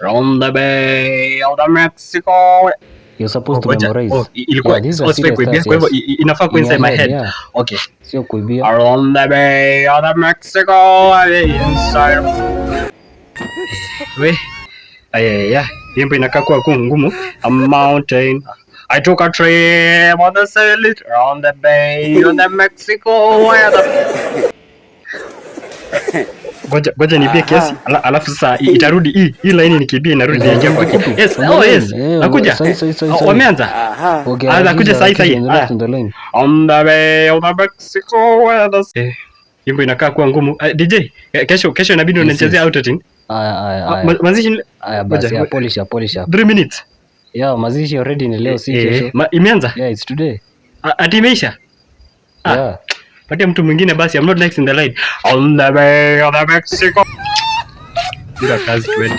From the Bay of the Mexico. You're supposed to memorize. Ilikuwa These are serious kuibia, tasks, kwa hivyo yes. inafaa kuwa inside my head. Yeah. Okay. Sio kuibia. From the Bay of the Mexico, inside. We. Aya. Himbo inakaa kuwa ngumu. A mountain. I took a trip on the sail around the Bay of the Mexico, where the Goja nibie kiasi alafu sasa itarudi hii line nikibia inarudi ya jambo. Yes, yes. Nakuja. Wameanza. Okay. Nakuja sasa. On the Bay of the Mexico where the Himbo inakaa kuwa ngumu. DJ, kesho inabidi unanichezea outing. Mazishi basi polish up. 3 minutes. Yeah, mazishi already ni leo si kesho. Imeanza? Yeah, it's today. Ati imeisha? Yeah. Patia mtu mwingine basi, I'm not next in the line. On the Bay of the Mexico. Bila kazi twende.